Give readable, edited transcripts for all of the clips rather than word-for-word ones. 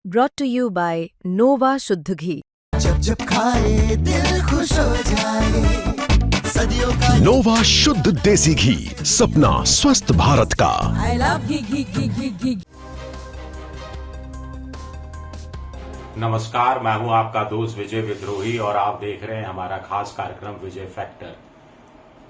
brought to you by Nova शुद्ध घी। जब जब खाए दिल खुश हो जाए, सदियों का नोवा शुद्ध देसी घी, सपना स्वस्थ भारत का। I love घी। नमस्कार, मैं हूं आपका दोस्त विजय विद्रोही और आप देख रहे हैं हमारा खास कार्यक्रम विजय फैक्टर।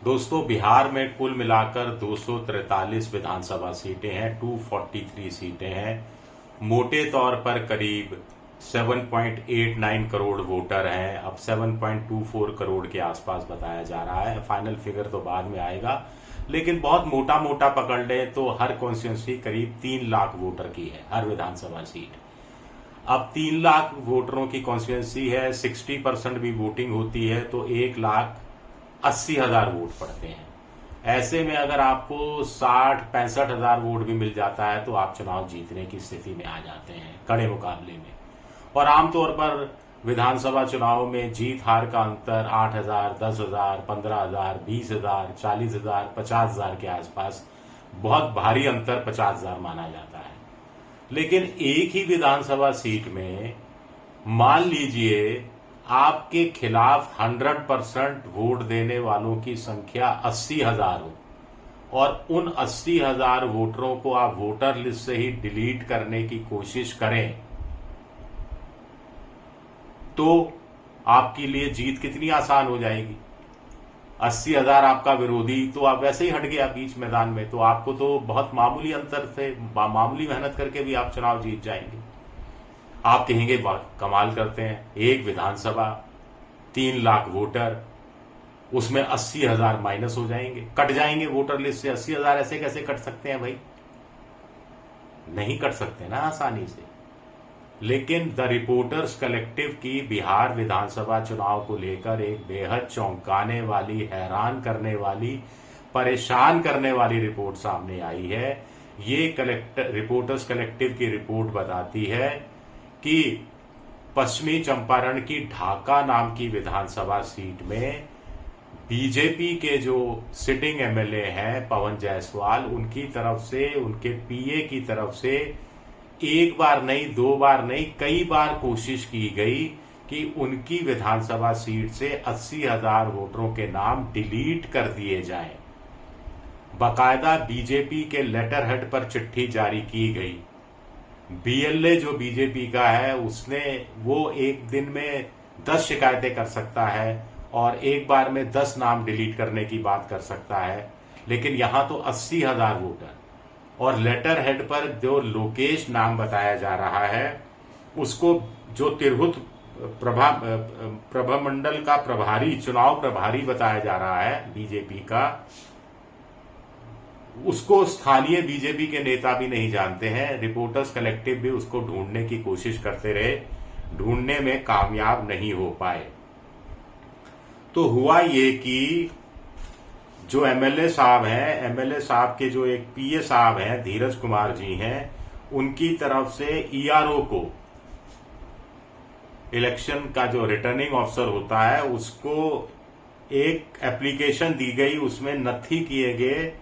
दोस्तों, बिहार में कुल मिलाकर 243 विधानसभा सीटें हैं, 243 सीटें हैं। मोटे तौर पर करीब 7.89 करोड़ वोटर हैं। अब 7.24 करोड़ के आसपास बताया जा रहा है। फाइनल फिगर तो बाद में आएगा, लेकिन बहुत मोटा मोटा पकड़ लें तो हर कॉन्स्टिट्यूंसी करीब 3 लाख वोटर की है, हर विधानसभा सीट। अब 3 लाख वोटरों की कॉन्स्टिट्यूंसी है, 60% भी वोटिंग होती है तो 1,80,000 वोट पड़ते हैं। ऐसे में अगर आपको 60-65 हजार वोट भी मिल जाता है तो आप चुनाव जीतने की स्थिति में आ जाते हैं कड़े मुकाबले में। और आमतौर पर विधानसभा चुनाव में जीत हार का अंतर 8,000, 10,000, 15,000, 20,000, 40,000, 50,000 के आसपास, बहुत भारी अंतर 50,000 माना जाता है। लेकिन एक ही विधानसभा सीट में मान लीजिए आपके खिलाफ 100% वोट देने वालों की संख्या 80,000 हो और उन 80,000 वोटरों को आप वोटर लिस्ट से ही डिलीट करने की कोशिश करें तो आपके लिए जीत कितनी आसान हो जाएगी। 80,000 आपका विरोधी तो आप वैसे ही हट गया बीच मैदान में, तो आपको तो बहुत मामूली अंतर से, मामूली मेहनत करके भी आप चुनाव जीत जाएंगे। आप कहेंगे कमाल करते हैं, एक विधानसभा, 3 लाख वोटर, उसमें 80,000 माइनस हो जाएंगे, कट जाएंगे वोटर लिस्ट से। 80,000 ऐसे कैसे कट सकते हैं भाई? नहीं कट सकते ना आसानी से। लेकिन द रिपोर्टर्स कलेक्टिव की बिहार विधानसभा चुनाव को लेकर एक बेहद चौंकाने वाली, हैरान करने वाली, परेशान करने वाली रिपोर्ट सामने आई है। ये रिपोर्टर्स कलेक्टिव की रिपोर्ट बताती है कि पश्चिमी चंपारण की ढाका नाम की विधानसभा सीट में बीजेपी के जो सिटिंग एमएलए हैं पवन जायसवाल, उनकी तरफ से, उनके पीए की तरफ से एक बार नहीं, 2 बार नहीं, कई बार कोशिश की गई कि उनकी विधानसभा सीट से 80,000 वोटरों के नाम डिलीट कर दिए जाएं। बाकायदा बीजेपी के लेटर हेड पर चिट्ठी जारी की गई। बीएलए जो बीजेपी का है उसने, वो एक दिन में 10 शिकायतें कर सकता है और एक बार में 10 नाम डिलीट करने की बात कर सकता है। लेकिन यहां तो 80,000 वोटर, और लेटर हेड पर जो लोकेश नाम बताया जा रहा है उसको, जो तिरहुत प्रभामंडल का प्रभारी, चुनाव प्रभारी बताया जा रहा है बीजेपी का, उसको स्थानीय बीजेपी के नेता भी नहीं जानते हैं। रिपोर्टर्स कलेक्टिव भी उसको ढूंढने की कोशिश करते रहे, ढूंढने में कामयाब नहीं हो पाए। तो हुआ ये कि जो एमएलए साहब हैं, एमएलए साहब के जो एक पीए साहब हैं, धीरज कुमार जी हैं, उनकी तरफ से ईआरओ को, इलेक्शन का जो रिटर्निंग ऑफिसर होता है, उसको एक एप्लीकेशन दी गई। उसमें नथी किए गए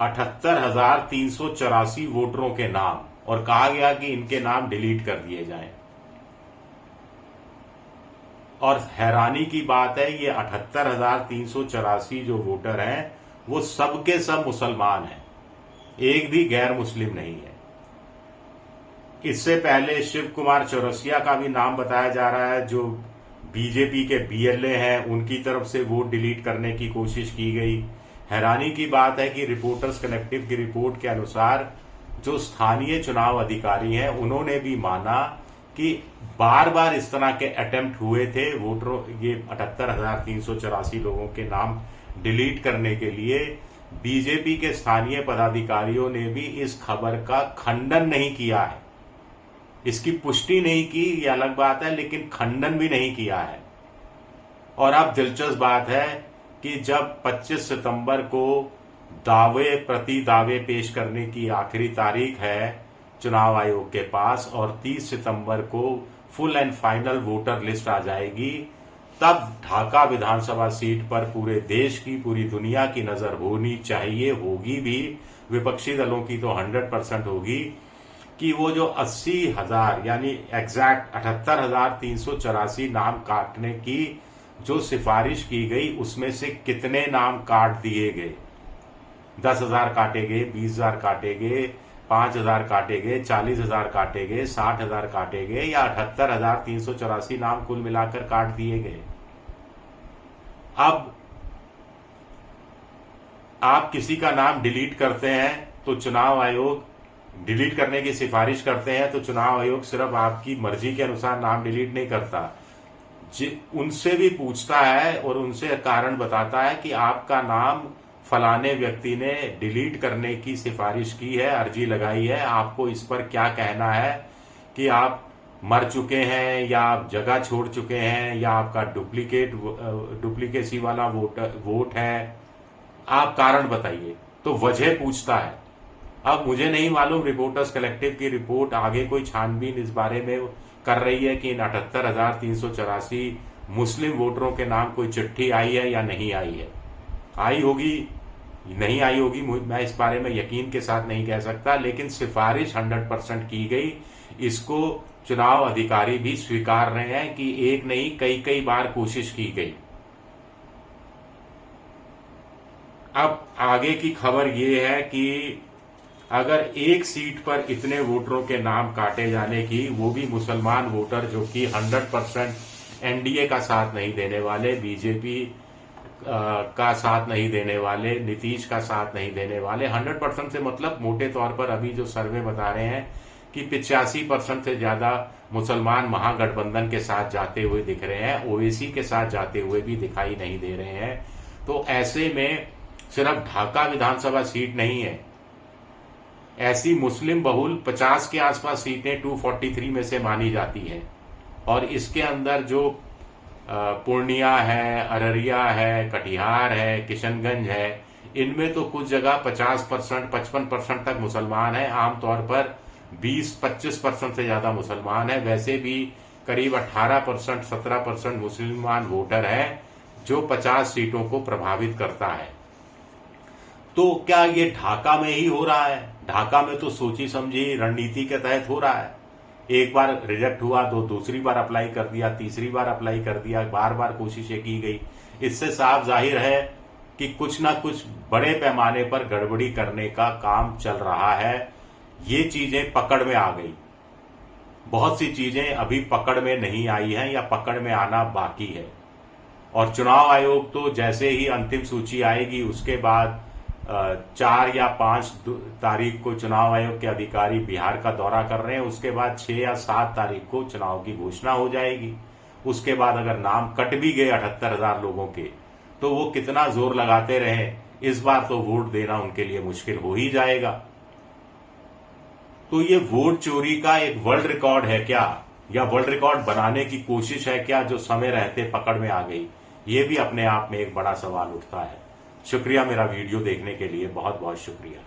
78,384 वोटरों के नाम और कहा गया कि इनके नाम डिलीट कर दिए जाएं। और हैरानी की बात है, ये 78,384 जो वोटर हैं वो सब के सब मुसलमान हैं, एक भी गैर मुस्लिम नहीं है। इससे पहले शिव कुमार चौरसिया का भी नाम बताया जा रहा है, जो बीजेपी के बीएलए हैं, उनकी तरफ से वोट डिलीट करने की कोशिश की गई। हैरानी की बात है कि रिपोर्टर्स कलेक्टिव की रिपोर्ट के अनुसार जो स्थानीय चुनाव अधिकारी हैं उन्होंने भी माना कि बार बार इस तरह के अटेम्प्ट हुए थे वोटरों, ये 78,384 लोगों के नाम डिलीट करने के लिए। बीजेपी के स्थानीय पदाधिकारियों ने भी इस खबर का खंडन नहीं किया है, इसकी पुष्टि नहीं की, ये अलग बात है, लेकिन खंडन भी नहीं किया है। और अब दिलचस्प बात है कि जब 25 सितंबर को दावे प्रति दावे पेश करने की आखिरी तारीख है चुनाव आयोग के पास और 30 सितंबर को full and final voter list आ जाएगी, तब ढाका विधानसभा सीट पर पूरे देश की, पूरी दुनिया की नजर होनी चाहिए, होगी भी, विपक्षी दलों की तो 100% होगी कि वो जो 80,000 यानी एग्जैक्ट 78,384 नाम काटने की जो सिफारिश की गई उसमें से कितने नाम काट दिए गए। 10,000 काटे गए, 20,000 काटे गए, 5,000 काटे गए, 40,000 काटे गए, 60,000 काटे गए, या 78,384 नाम कुल मिलाकर काट दिए गए। अब आप किसी का नाम डिलीट करते हैं तो चुनाव आयोग डिलीट करने की सिफारिश करते हैं तो चुनाव आयोग सिर्फ आपकी मर्जी के अनुसार नाम डिलीट नहीं करता, उनसे भी पूछता है और उनसे कारण बताता है कि आपका नाम फलाने व्यक्ति ने डिलीट करने की सिफारिश की है, अर्जी लगाई है, आपको इस पर क्या कहना है कि आप मर चुके हैं या आप जगह छोड़ चुके हैं या आपका डुप्लीकेसी वाला वोट है, आप कारण बताइए। तो वजह पूछता है। अब मुझे नहीं मालूम रिपोर्टर्स कलेक्टिव की रिपोर्ट आगे कोई छानबीन इस बारे में कर रही है कि इन 78,384 मुस्लिम वोटरों के नाम कोई चिट्ठी आई है या नहीं आई है। आई होगी, नहीं आई होगी, मैं इस बारे में यकीन के साथ नहीं कह सकता, लेकिन सिफारिश 100% की गई। इसको चुनाव अधिकारी भी स्वीकार रहे हैं कि एक नहीं कई बार कोशिश की गई। अब आगे की खबर यह है कि अगर एक सीट पर इतने वोटरों के नाम काटे जाने की, वो भी मुसलमान वोटर जो कि 100% एनडीए का साथ नहीं देने वाले, बीजेपी का साथ नहीं देने वाले, नीतीश का साथ नहीं देने वाले, 100% से मतलब मोटे तौर पर अभी जो सर्वे बता रहे हैं कि 85% से ज्यादा मुसलमान महागठबंधन के साथ जाते हुए दिख रहे हैं, ओवैसी के साथ जाते हुए भी दिखाई नहीं दे रहे हैं। तो ऐसे में सिर्फ ढाका विधानसभा सीट नहीं है, ऐसी मुस्लिम बहुल 50 के आसपास सीटें 243 में से मानी जाती हैं। और इसके अंदर जो पूर्णिया है, अररिया है, कटिहार है, किशनगंज है, इनमें तो कुछ जगह 50%, 55% तक मुसलमान हैं। आमतौर पर 20-25% से ज्यादा मुसलमान है। वैसे भी करीब 18%, 17% मुसलमान वोटर है जो 50 सीटों को प्रभावित करता है। तो क्या ये ढाका में ही हो रहा है? ढाका में तो सोची समझी रणनीति के तहत हो रहा है। एक बार रिजेक्ट हुआ तो दूसरी बार अप्लाई कर दिया, तीसरी बार अप्लाई कर दिया, बार बार कोशिशें की गई। इससे साफ जाहिर है कि कुछ ना कुछ बड़े पैमाने पर गड़बड़ी करने का काम चल रहा है। ये चीजें पकड़ में आ गई, बहुत सी चीजें अभी पकड़ में नहीं आई हैं या पकड़ में आना बाकी है। और चुनाव आयोग तो जैसे ही अंतिम सूची आएगी उसके बाद 4 या 5 तारीख को चुनाव आयोग के अधिकारी बिहार का दौरा कर रहे हैं। उसके बाद 6 या 7 तारीख को चुनाव की घोषणा हो जाएगी। उसके बाद अगर नाम कट भी गए 78,000 लोगों के, तो वो कितना जोर लगाते रहे, इस बार तो वोट देना उनके लिए मुश्किल हो ही जाएगा। तो ये वोट चोरी का एक वर्ल्ड रिकॉर्ड है क्या, या वर्ल्ड रिकॉर्ड बनाने की कोशिश है क्या, जो समय रहते पकड़ में आ गई? ये भी अपने आप में एक बड़ा सवाल उठता है। शुक्रिया मेरा वीडियो देखने के लिए, बहुत बहुत शुक्रिया।